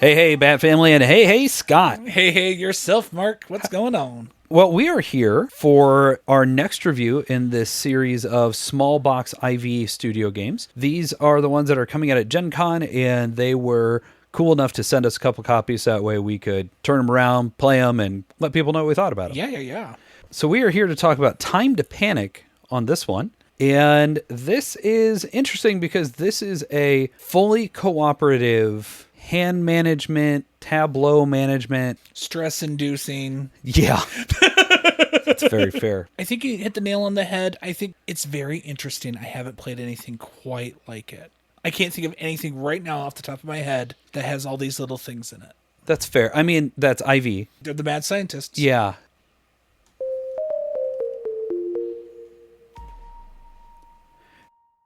Hey, Bat Family, and hey, Scott. Hey, yourself, Mark. What's going on? Well, we are here for our next review in this series of small box IV studio games. These are the ones that are coming out at Gen Con, and they were cool enough to send us a couple copies. That way we could turn them around, play them, and let people know what we thought about them. Yeah. So we are here to talk about Time to Panic on this one. And this is interesting because this is a fully cooperative hand management, tableau management. Stress-inducing. Yeah. It's very fair. I think you hit the nail on the head. I think it's very interesting. I haven't played anything quite like it. I can't think of anything right now off the top of my head that has all these little things in it. That's fair. I mean, that's IV. They're the mad scientists. Yeah.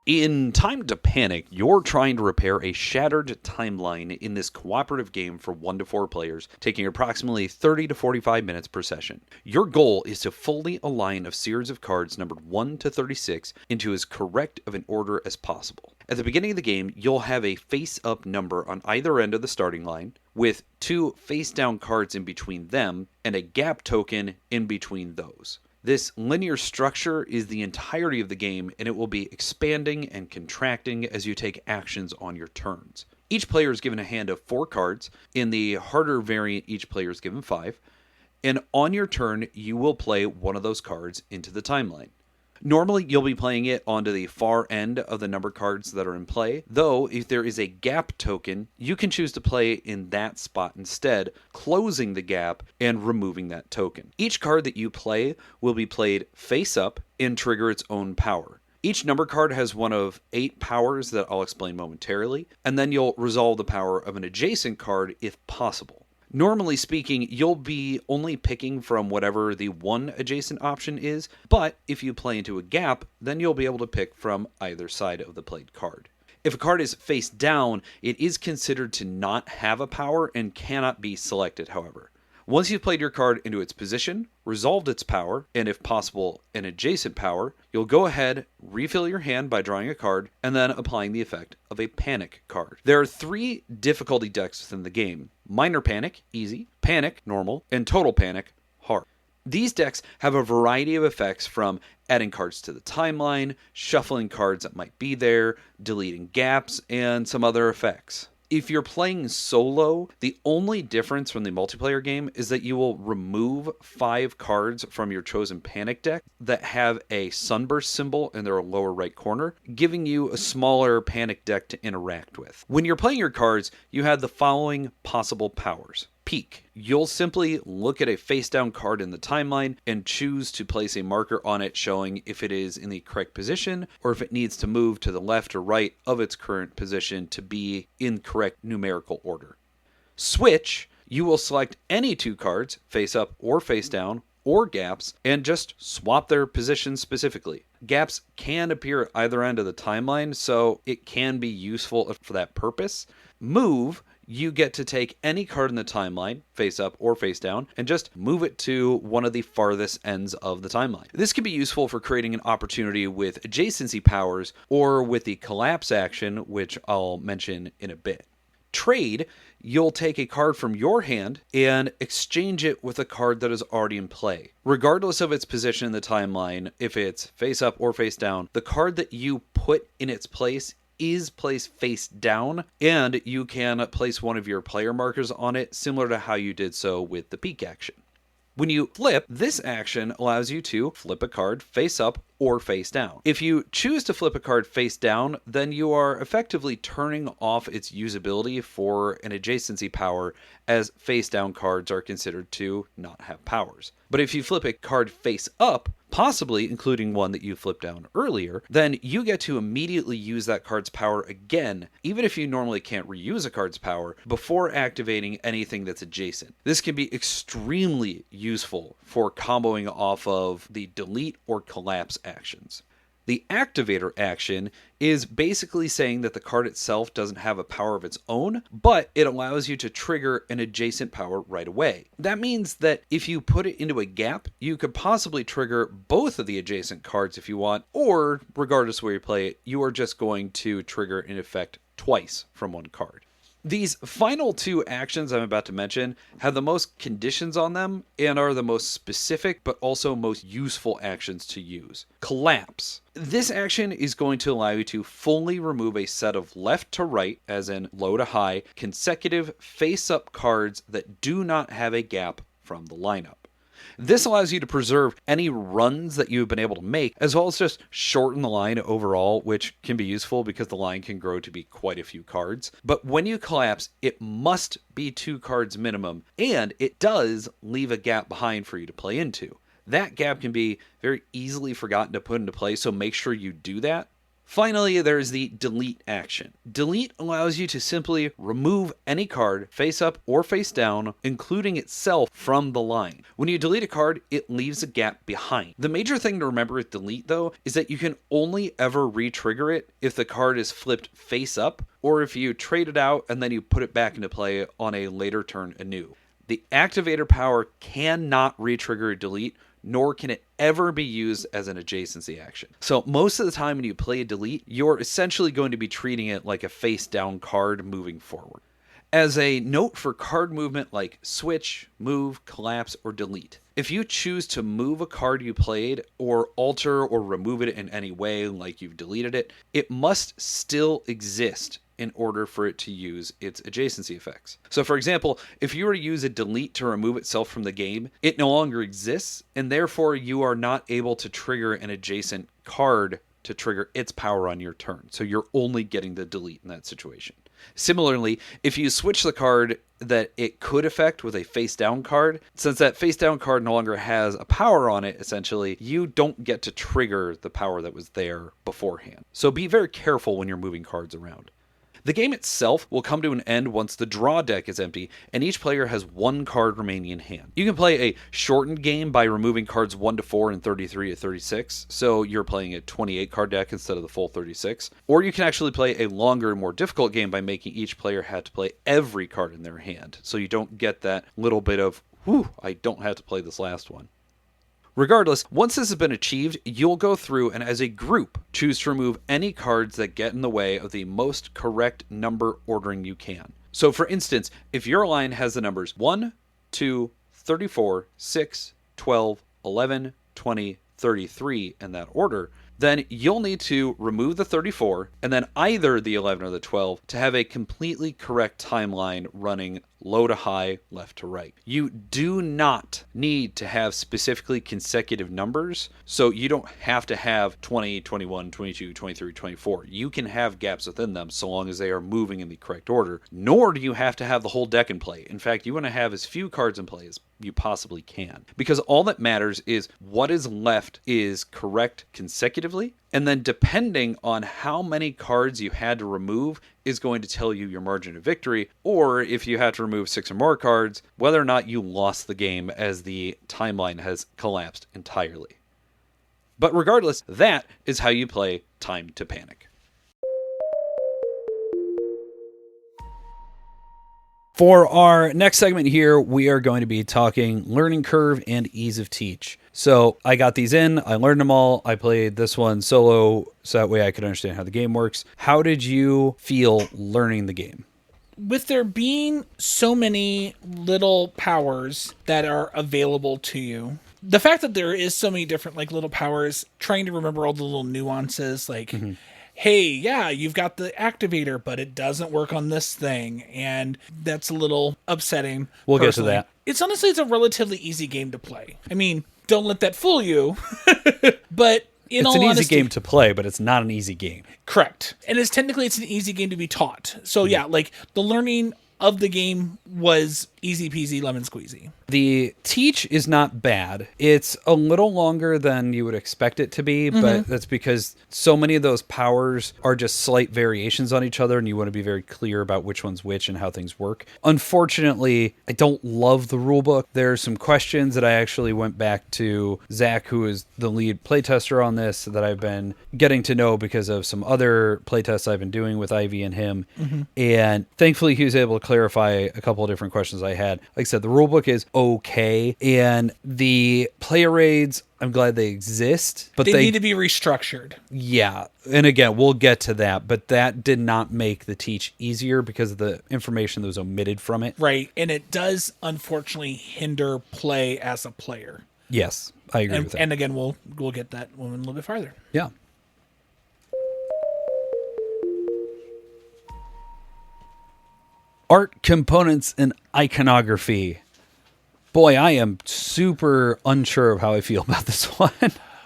In Time to Panic, you're trying to repair a shattered timeline in this cooperative game for 1 to 4 players, taking approximately 30 to 45 minutes per session. Your goal is to fully align a series of cards numbered 1 to 36 into as correct of an order as possible. At the beginning of the game, you'll have a face-up number on either end of the starting line, with 2 face-down cards in between them, and a gap token in between those. This linear structure is the entirety of the game, and it will be expanding and contracting as you take actions on your turns. Each player is given a hand of 4 cards. In the harder variant, each player is given 5. And on your turn, you will play one of those cards into the timeline. Normally, you'll be playing it onto the far end of the number cards that are in play, though if there is a gap token, you can choose to play in that spot instead, closing the gap and removing that token. Each card that you play will be played face up and trigger its own power. Each number card has one of 8 powers that I'll explain momentarily, and then you'll resolve the power of an adjacent card if possible. Normally speaking, you'll be only picking from whatever the one adjacent option is, but if you play into a gap, then you'll be able to pick from either side of the played card. If a card is face down, it is considered to not have a power and cannot be selected, however. Once you've played your card into its position, resolved its power, and if possible, an adjacent power, you'll go ahead, refill your hand by drawing a card, and then applying the effect of a panic card. There are 3 difficulty decks within the game: Minor Panic, easy; Panic, normal; and Total Panic, hard. These decks have a variety of effects, from adding cards to the timeline, shuffling cards that might be there, deleting gaps, and some other effects. If you're playing solo, the only difference from the multiplayer game is that you will remove 5 cards from your chosen panic deck that have a sunburst symbol in their lower right corner, giving you a smaller panic deck to interact with. When you're playing your cards, you have the following possible powers. Peek. You'll simply look at a face-down card in the timeline and choose to place a marker on it showing if it is in the correct position or if it needs to move to the left or right of its current position to be in correct numerical order. Switch. You will select any 2 cards, face up or face down, or gaps, and just swap their positions specifically. Gaps can appear at either end of the timeline, so it can be useful for that purpose. Move. You get to take any card in the timeline, face up or face down, and just move it to one of the farthest ends of the timeline. This can be useful for creating an opportunity with adjacency powers or with the collapse action, which I'll mention in a bit. Trade. You'll take a card from your hand and exchange it with a card that is already in play. Regardless of its position in the timeline, if it's face up or face down, the card that you put in its place is placed face down, and you can place one of your player markers on it, similar to how you did so with the peek action. When you flip, this action allows you to flip a card face up or face down. If you choose to flip a card face down, then you are effectively turning off its usability for an adjacency power, as face down cards are considered to not have powers. But if you flip a card face up, possibly including one that you flipped down earlier, then you get to immediately use that card's power again, even if you normally can't reuse a card's power, before activating anything that's adjacent. This can be extremely useful for comboing off of the delete or collapse actions. The activator action is basically saying that the card itself doesn't have a power of its own, but it allows you to trigger an adjacent power right away. That means that if you put it into a gap, you could possibly trigger both of the adjacent cards if you want, or regardless of where you play it, you are just going to trigger an effect twice from one card. These final two actions I'm about to mention have the most conditions on them and are the most specific but also most useful actions to use. Collapse. This action is going to allow you to fully remove a set of left to right, as in low to high, consecutive face-up cards that do not have a gap from the lineup. This allows you to preserve any runs that you've been able to make, as well as just shorten the line overall, which can be useful because the line can grow to be quite a few cards. But when you collapse, it must be 2 cards minimum, and it does leave a gap behind for you to play into. That gap can be very easily forgotten to put into play, so make sure you do that. Finally, there's the delete action. Delete allows you to simply remove any card, face up or face down, including itself, from the line. When you delete a card, it leaves a gap behind. The major thing to remember with delete, though, is that you can only ever re-trigger it if the card is flipped face up, or if you trade it out and then you put it back into play on a later turn anew. The activator power cannot re-trigger a delete, nor can it ever be used as an adjacency action. So most of the time when you play a delete, you're essentially going to be treating it like a face down card moving forward. As a note for card movement like switch, move, collapse, or delete, if you choose to move a card you played or alter or remove it in any way like you've deleted it, it must still exist in order for it to use its adjacency effects. So for example, if you were to use a delete to remove itself from the game, it no longer exists, and therefore you are not able to trigger an adjacent card to trigger its power on your turn. So you're only getting the delete in that situation. Similarly, if you switch the card that it could affect with a face down card, since that face down card no longer has a power on it, essentially, you don't get to trigger the power that was there beforehand. So be very careful when you're moving cards around. The game itself will come to an end once the draw deck is empty and each player has 1 card remaining in hand. You can play a shortened game by removing cards 1 to 4 and 33 to 36, so you're playing a 28 card deck instead of the full 36. Or you can actually play a longer and more difficult game by making each player have to play every card in their hand, so you don't get that little bit of, whew, I don't have to play this last one. Regardless, once this has been achieved, you'll go through and as a group choose to remove any cards that get in the way of the most correct number ordering you can. So for instance, if your line has the numbers 1, 2, 34, 6, 12, 11, 20, 33 in that order, then you'll need to remove the 34 and then either the 11 or the 12 to have a completely correct timeline running low to high, left to right. You do not need to have specifically consecutive numbers, so you don't have to have 20, 21, 22, 23, 24. You can have gaps within them so long as they are moving in the correct order, nor do you have to have the whole deck in play. In fact, you want to have as few cards in play as you possibly can, because all that matters is what is left is correct consecutively, and then depending on how many cards you had to remove is going to tell you your margin of victory, or if you had to remove 6 or more cards, whether or not you lost the game as the timeline has collapsed entirely. But regardless, that is how you play Time to Panic. For our next segment here, we are going to be talking learning curve and ease of teach. So I got these in, I learned them all, I played this one solo so that way I could understand how the game works. How did you feel learning the game? With there being so many little powers that are available to you, the fact that there is so many different little powers, trying to remember all the little nuances, hey, yeah, you've got the activator, but it doesn't work on this thing, and that's a little upsetting. We'll personally get to that. It's honestly, it's a relatively easy game to play. I mean, don't let that fool you, but it's an easy game to play, but it's not an easy game. Correct. And it's an easy game to be taught. So yeah, the learning of the game was easy peasy lemon squeezy. The teach is not bad. It's a little longer than you would expect it to be, but that's because so many of those powers are just slight variations on each other, and you want to be very clear about which one's which and how things work. Unfortunately, I don't love the rulebook. There are some questions that I actually went back to Zach, who is the lead playtester on this, that I've been getting to know because of some other playtests I've been doing with Ivy and him. And thankfully, he was able to clarify a couple of different questions I had. Like I said, the rulebook is okay, and the player aids, I'm glad they exist, but they need to be restructured. Yeah. And again, we'll get to that, but that did not make the teach easier because of the information that was omitted from it. Right. And it does unfortunately hinder play as a player. Yes, I agree with that. And again, we'll get that one a little bit farther. Yeah. Art, components, and iconography. Boy, I am super unsure of how I feel about this one.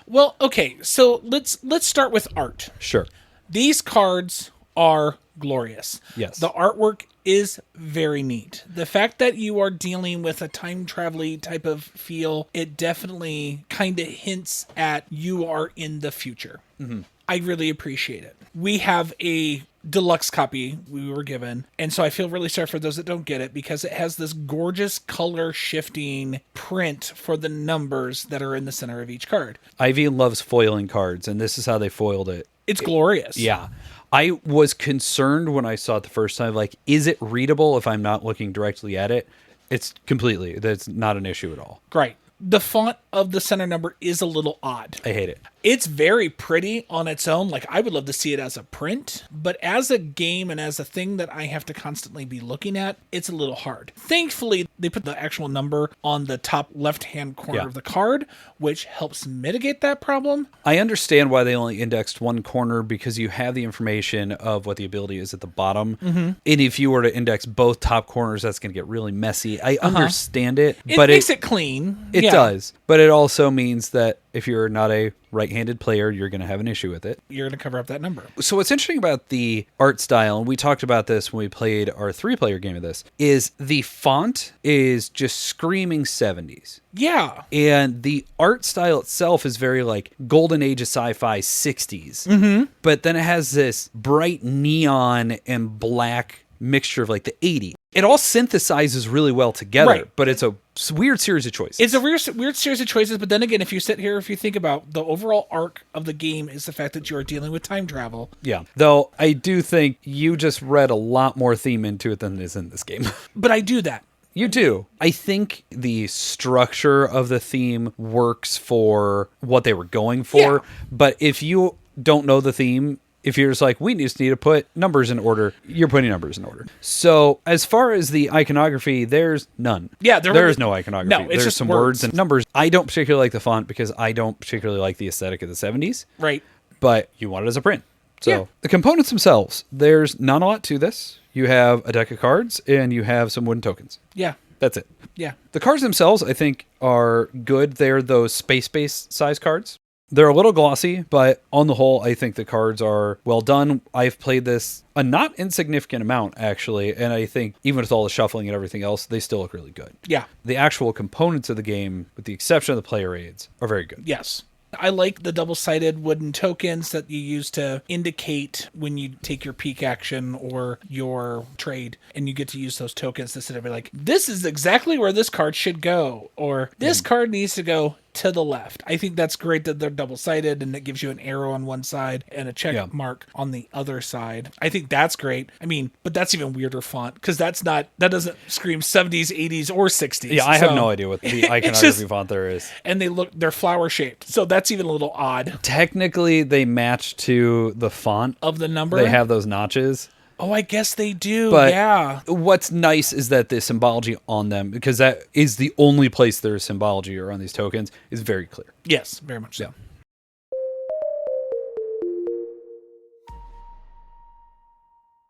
Well, okay, so let's start with art. Sure. These cards are glorious. Yes. The artwork is very neat. The fact that you are dealing with a time travel type of feel, it definitely kind of hints at you are in the future. Mm-hmm. I really appreciate it. We have a deluxe copy we were given, and so I feel really sorry for those that don't get it because it has this gorgeous color shifting print for the numbers that are in the center of each card. Ivy loves foiling cards, and this is how they foiled it. It's glorious. Yeah. I was concerned when I saw it the first time, like, is it readable if I'm not looking directly at it? It's completely, that's not an issue at all. Right. The font of the center number is a little odd. I hate it. It's very pretty on its own. Like, I would love to see it as a print, but as a game and as a thing that I have to constantly be looking at, it's a little hard. Thankfully, they put the actual number on the top left-hand corner of the card, which helps mitigate that problem. I understand why they only indexed one corner because you have the information of what the ability is at the bottom. Mm-hmm. And if you were to index both top corners, that's going to get really messy. I understand it. But it makes it clean. It does. But it also means that if you're not a right-handed player, you're going to have an issue with it. You're going to cover up that number. So what's interesting about the art style, and we talked about this when we played our 3-player game of this, is the font is just screaming 70s. Yeah. And the art style itself is very like golden age of sci-fi 60s. Mm-hmm. But then it has this bright neon and black mixture of like the 80s. It all synthesizes really well together, but it's a weird series of choices. It's a weird series of choices, but then again, if you think about the overall arc of the game is the fact that you are dealing with time travel. Yeah. Though I do think you just read a lot more theme into it than is in this game. But I do that. You do. I think the structure of the theme works for what they were going for, Yeah. But if you don't know the theme, if you're just like, we just need to put numbers in order, you're putting numbers in order. So as far as the iconography, there's none. Yeah, there is no iconography. No, it's there's just some words and numbers. I don't particularly like the font because I don't particularly like the aesthetic of the 70s. Right. But you want it as a print. So Yeah. the components themselves, there's not a lot to this. You have a deck of cards and you have some wooden tokens. Yeah. That's it. Yeah. The cards themselves, I think, are good. They're those space-based size cards. They're a little glossy, but on the whole, I think the cards are well done. I've played this a not insignificant amount, actually, and I think even with all the shuffling and everything else, they still look really good. Yeah. The actual components of the game, with the exception of the player aids, are very good. Yes. I like the double-sided wooden tokens that you use to indicate when you take your peek action or your trade, and you get to use those tokens to sit there and be like, this is exactly where this card should go, or this card needs to go to the left. I think that's great that they're double-sided and it gives you an arrow on one side and a check mark on the other side. I think that's great. I mean, but that's even weirder font because that doesn't scream 70s, 80s, or 60s. Yeah, I have no idea what the iconography font there is. And they're flower shaped. So that's even a little odd. Technically, they match to the font Of the number? They have those notches. Oh, I guess they do. But yeah. What's nice is that the symbology on them, because that is the only place there's symbology around these tokens, is very clear. Yes, very much so.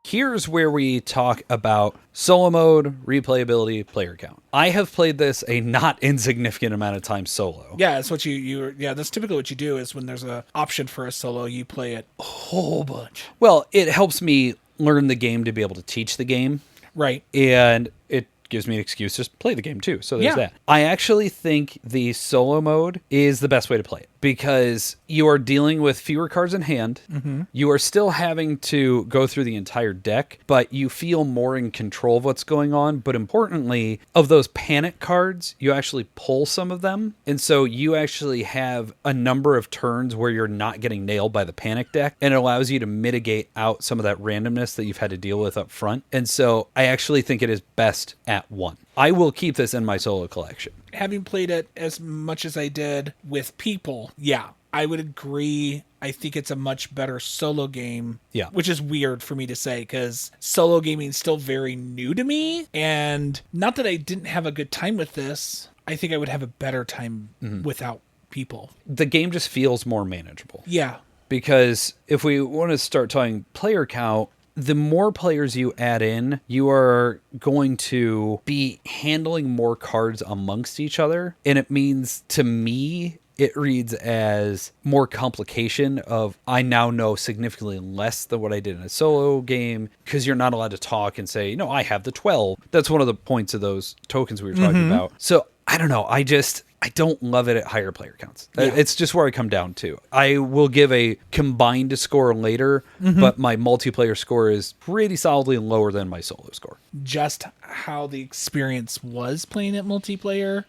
Here's where we talk about solo mode, replayability, player count. I have played this a not insignificant amount of time solo. Yeah, that's what that's typically what you do is when there's an option for a solo, you play it a whole bunch. Well, it helps me learn the game to be able to teach the game. Right. And it gives me an excuse to just play the game too. So there's that. I actually think the solo mode is the best way to play it because you are dealing with fewer cards in hand. Mm-hmm. You are still having to go through the entire deck, but you feel more in control of what's going on. But importantly, of those panic cards, you actually pull some of them. And so you actually have a number of turns where you're not getting nailed by the panic deck, and it allows you to mitigate out some of that randomness that you've had to deal with up front. And so I actually think it is best at 1. I will keep this in my solo collection. Having played it as much as I did with people, yeah, I would agree. I think it's a much better solo game. Yeah. Which is weird for me to say because solo gaming is still very new to me. And not that I didn't have a good time with this, I think I would have a better time without people. The game just feels more manageable. Yeah. Because if we want to start talking player count, the more players you add in, you are going to be handling more cards amongst each other. And it means, to me, it reads as more complication of I now know significantly less than what I did in a solo game because you're not allowed to talk and say, I have the 12. That's one of the points of those tokens we were talking about. So I don't know. I don't love it at higher player counts. Yeah. It's just where I come down to. I will give a combined score later, but my multiplayer score is pretty solidly lower than my solo score. Just how the experience was playing it multiplayer.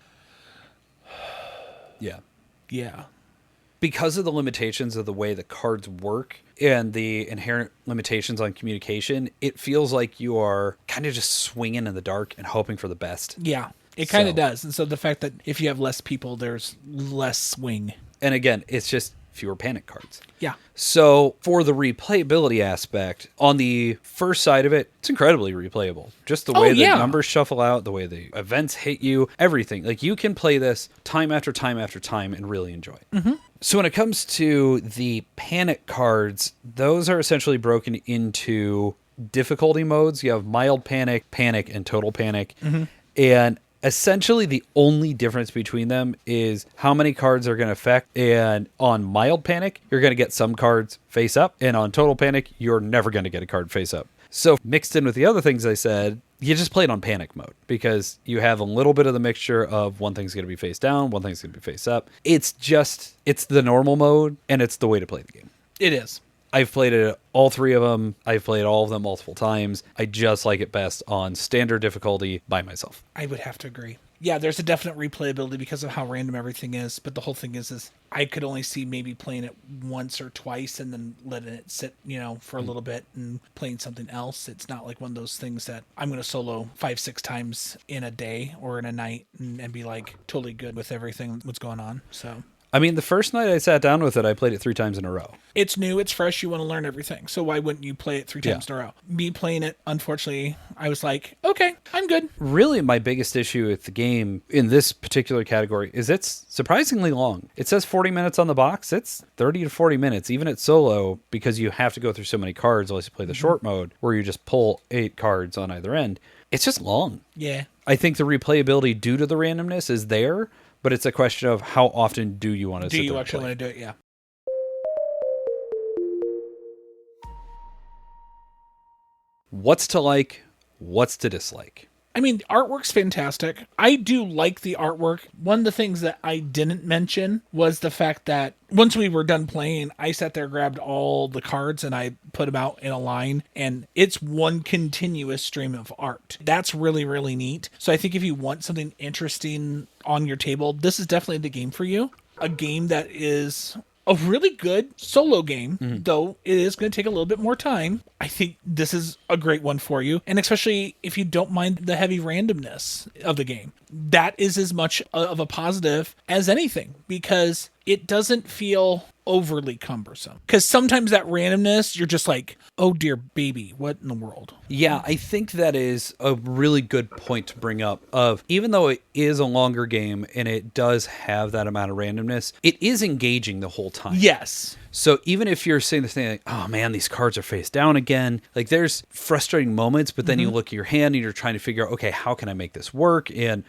Yeah. Yeah. Because of the limitations of the way the cards work and the inherent limitations on communication, it feels like you are kind of just swinging in the dark and hoping for the best. Yeah. It kind of does. And so the fact that if you have less people, there's less swing. And again, it's just fewer panic cards. Yeah. So for the replayability aspect, on the first side of it, it's incredibly replayable. Just the way the numbers shuffle out, the way the events hit you, everything. Like you can play this time after time after time and really enjoy it. So when it comes to the panic cards, those are essentially broken into difficulty modes. You have mild panic, panic, and total panic. And essentially, the only difference between them is how many cards are going to affect. And on mild panic, you're going to get some cards face up. And on total panic, you're never going to get a card face up. So mixed in with the other things I said, you just play it on panic mode because you have a little bit of the mixture of one thing's going to be face down, one thing's going to be face up. It's the normal mode, and it's the way to play the game. It is. I've played it all three of them. I've played all of them multiple times. I just like it best on standard difficulty by myself. I would have to agree. Yeah, there's a definite replayability because of how random everything is. But the whole thing is I could only see maybe playing it once or twice and then letting it sit, for a little bit and playing something else. It's not like one of those things that I'm going to solo 5-6 times in a day or in a night and be like totally good with everything that's going on. So. I mean, the first night I sat down with it, I played it 3 times in a row. It's new, it's fresh, you want to learn everything. So why wouldn't you play it 3 times in a row? Me playing it, unfortunately, I was like, okay, I'm good. Really, my biggest issue with the game in this particular category is it's surprisingly long. It says 40 minutes on the box. It's 30 to 40 minutes, even at solo, because you have to go through so many cards unless you play the short mode, where you just pull 8 cards on either end. It's just long. Yeah. I think the replayability due to the randomness is there, but it's a question of how often do you want to sit there and play. Do you actually want to do it? Yeah. What's to like? What's to dislike? I mean, the artwork's fantastic. I do like the artwork. One of the things that I didn't mention was the fact that once we were done playing, I sat there, grabbed all the cards, and I put them out in a line, and it's one continuous stream of art. That's really, really neat. So I think if you want something interesting on your table, this is definitely the game for you. A game that is a really good solo game, though it is going to take a little bit more time. I think this is a great one for you. And especially if you don't mind the heavy randomness of the game. That is as much of a positive as anything because it doesn't feel overly cumbersome. Because sometimes that randomness, you're just like, oh dear baby, what in the world? Yeah, I think that is a really good point to bring up of even though it is a longer game and it does have that amount of randomness, it is engaging the whole time. Yes. So even if you're saying this thing like, oh man, these cards are face down again, like there's frustrating moments, but then you look at your hand and you're trying to figure out, okay, how can I make this work? And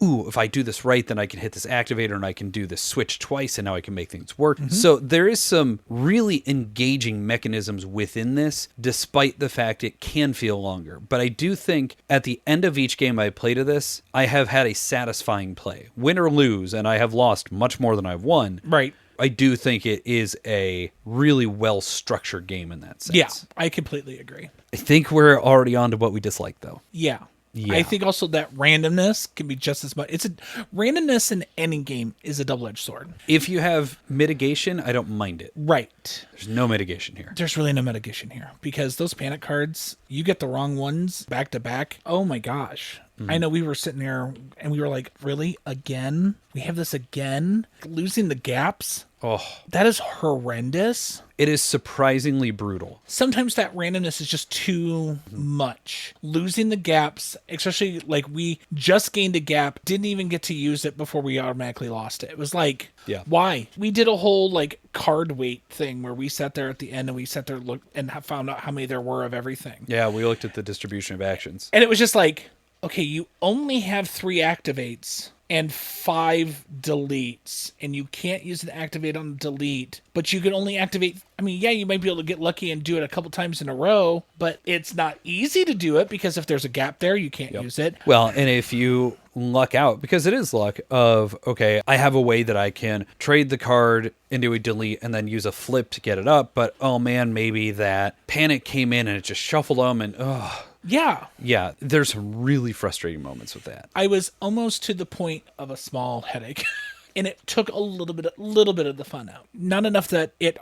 ooh, if I do this right, then I can hit this activator and I can do this switch twice and now I can make things work. So there is some really engaging mechanisms within this, despite the fact it can feel longer. But I do think at the end of each game I played of this, I have had a satisfying play. Win or lose, and I have lost much more than I've won. Right. I do think it is a really well-structured game in that sense. Yeah, I completely agree. I think we're already on to what we dislike, though. Yeah. I think also that randomness can be just as much. Randomness in any game is a double-edged sword. If you have mitigation, I don't mind it. Right. There's no mitigation here. There's really no mitigation here because those panic cards, you get the wrong ones back to back. Oh my gosh. I know we were sitting there and we were like, really? Again? We have this again? Losing the gaps? Oh, That is horrendous. it is surprisingly brutal. Sometimes that randomness is just too much. Losing the gaps, especially like we just gained a gap, didn't even get to use it before we automatically lost it. It was like, Yeah. why? We did a whole like card weight thing where we sat there at the end and we sat there looked and found out how many there were of everything. Yeah, we looked at the distribution of actions. And it was just like, okay, you only have 3 activates and 5 deletes, and you can't use an activate on delete, but you can only activate. I mean, yeah, you might be able to get lucky and do it a couple times in a row, but it's not easy to do it because if there's a gap there, you can't use it. Well, and if you luck out, because it is luck of, okay, I have a way that I can trade the card into a delete and then use a flip to get it up, but oh man, maybe that panic came in and it just shuffled them and yeah, there's some really frustrating moments with that. I was almost to the point of a small headache. And it took a little bit of the fun out. Not enough that it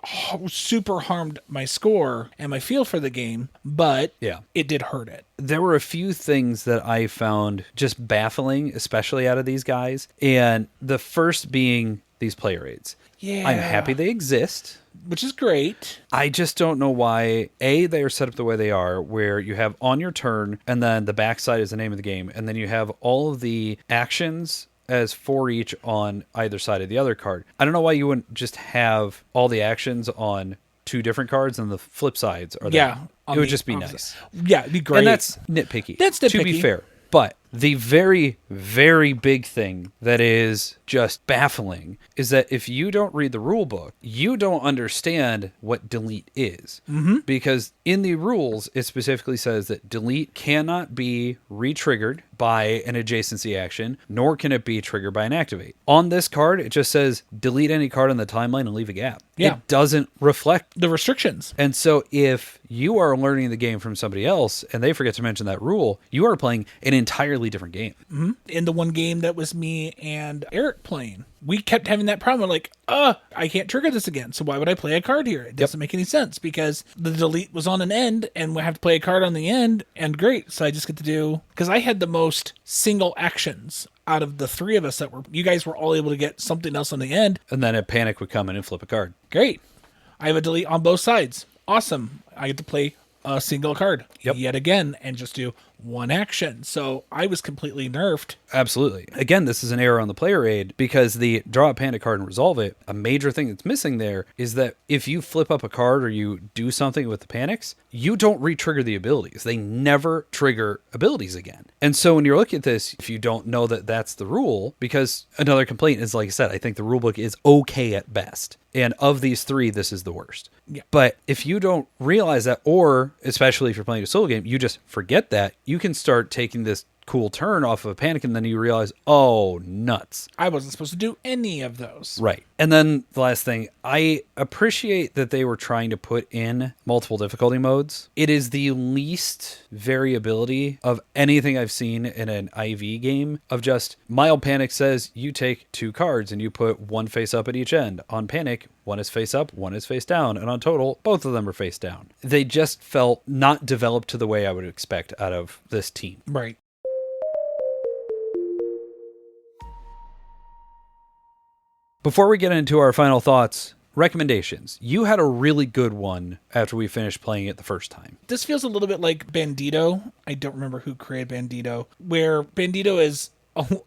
super harmed my score and my feel for the game, but it did hurt it. There were a few things that I found just baffling, especially out of these guys. And the first being these player aids. Yeah. I'm happy they exist. Which is great. I just don't know why, A, they are set up the way they are, where you have on your turn, and then the backside is the name of the game, and then you have all of the actions as 4 each on either side of the other card. I don't know why you wouldn't just have all the actions on 2 different cards and the flip sides are there. It would just be nice. Yeah, it'd be great. And that's nitpicky. To be fair. But the very, very big thing that is just baffling is that if you don't read the rule book, you don't understand what delete is. Mm-hmm. Because in the rules, it specifically says that delete cannot be re-triggered by an adjacency action, nor can it be triggered by an activate. On this card, it just says delete any card on the timeline and leave a gap. Yeah. It doesn't reflect the restrictions. And so if you are learning the game from somebody else and they forget to mention that rule, you are playing an entirely different game. Mm-hmm. In the one game that was me and Eric playing, we kept having that problem. We're like, I can't trigger this again. So why would I play a card here? It doesn't make any sense because the delete was on an end and we have to play a card on the end. And great. So I just get to do, because I had the most single actions out of the 3 of us that were, you guys were all able to get something else on the end. And then a panic would come in and flip a card. Great. I have a delete on both sides. Awesome. I get to play a single card yet again and just do one action. So I was completely nerfed. Absolutely. Again, this is an error on the player aid because the draw a panic card and resolve it, a major thing that's missing there is that if you flip up a card or you do something with the panics, you don't re-trigger the abilities. They never trigger abilities again. And so when you're looking at this, if you don't know that that's the rule, because another complaint is, like I said, I think the rulebook is okay at best. And of these 3, this is the worst. Yeah. But if you don't realize that, or especially if you're playing a solo game, you just forget that, you can start taking this cool turn off of a panic and then you realize, oh, nuts. I wasn't supposed to do any of those. Right. And then the last thing, I appreciate that they were trying to put in multiple difficulty modes. It is the least variability of anything I've seen in an IV game of just mild panic says you take 2 cards and you put 1 face up at each end. On panic, 1 is face up, 1 is face down. And on total, both of them are face down. They just felt not developed to the way I would expect out of this team. Right. Before we get into our final thoughts, recommendations. You had a really good one after we finished playing it the first time. This feels a little bit like Bandito. I don't remember who created Bandito, where Bandito is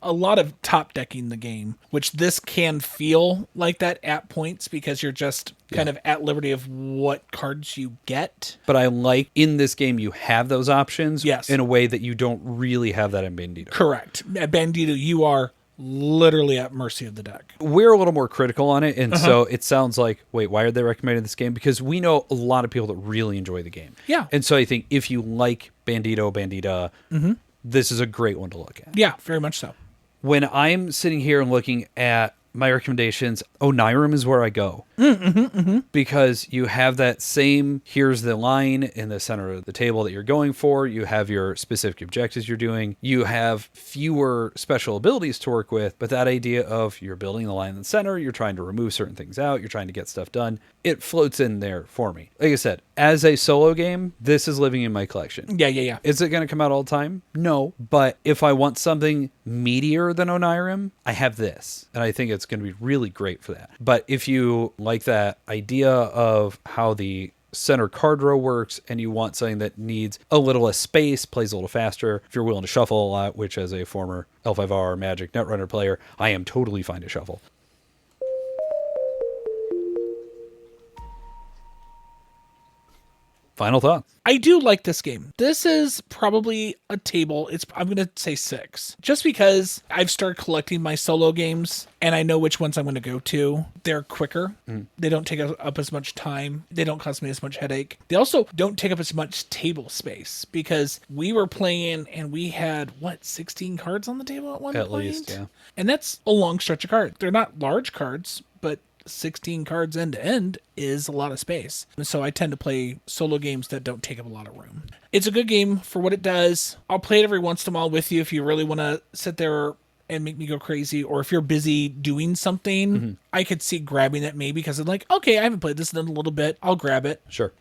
a lot of top decking the game, which this can feel like that at points because you're just kind of at liberty of what cards you get. But I like in this game you have those options yes. in a way that you don't really have that in Bandito. Correct. At Bandito, you are literally at mercy of the deck. We're a little more critical on it, and so it sounds like, wait, why are they recommending this game? Because we know a lot of people that really enjoy the game. Yeah. And so I think if you like Bandito, Bandita, this is a great one to look at. Yeah, very much so. When I'm sitting here and looking at my recommendations, Onirim is where I go. Because you have that same, here's the line in the center of the table that you're going for. You have your specific objectives you're doing. You have fewer special abilities to work with, but that idea of you're building the line in the center, you're trying to remove certain things out, you're trying to get stuff done, it floats in there for me. Like I said, as a solo game, this is living in my collection. Yeah. Is it going to come out all the time? No. But if I want something meatier than Onirim, I have this. And I think it's going to be really great for that. But if you like that idea of how the center card row works and you want something that needs a little less space, plays a little faster, if you're willing to shuffle a lot, which as a former L5R Magic Netrunner player, I am totally fine to shuffle. Final thoughts. I do like this game. This is probably a table. I'm going to say 6. Just because I've started collecting my solo games and I know which ones I'm going to go to. They're quicker. They don't take up as much time. They don't cost me as much headache. They also don't take up as much table space because we were playing and we had, 16 cards on the table at one point? At least, yeah. And that's a long stretch of cards. They're not large cards, but 16 cards end to end is a lot of space. And so I tend to play solo games that don't take up a lot of room. It's a good game for what it does. I'll play it every once in a while with you if you really want to sit there and make me go crazy, or if you're busy doing something, I could see grabbing it maybe because I'm like, okay, I haven't played this in a little bit. I'll grab it. Sure.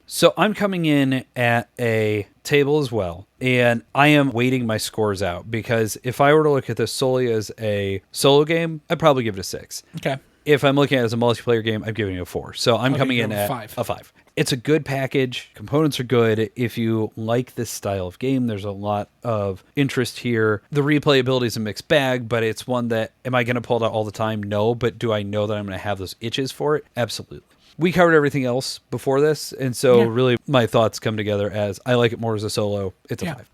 So I'm coming in at a table as well, and I am waiting my scores out because if I were to look at this solely as a solo game, I'd probably give it a 6. Okay. If I'm looking at it as a multiplayer game, I'm giving it a 4. So I'm coming in at 5. a 5. It's a good package. Components are good. If you like this style of game, there's a lot of interest here. The replayability is a mixed bag, but it's one that, am I going to pull it out all the time? No, but do I know that I'm going to have those itches for it? Absolutely. We covered everything else before this, and so really my thoughts come together as I like it more as a solo. It's a 5.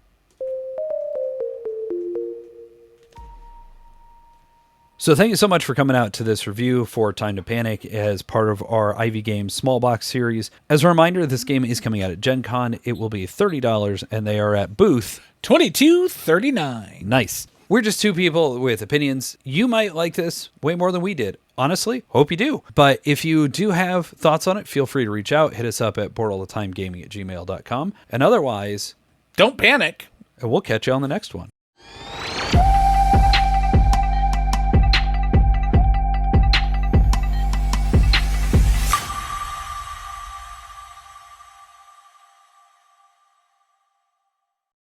So thank you so much for coming out to this review for Time to Panic as part of our Ivy Games Small Box series. As a reminder, this game is coming out at Gen Con. It will be $30, and they are at booth $22.39. Nice. We're just two people with opinions. You might like this way more than we did. Honestly, hope you do. But if you do have thoughts on it, feel free to reach out. Hit us up at boardallthetimegaming@gmail.com. And otherwise, don't panic. And we'll catch you on the next one.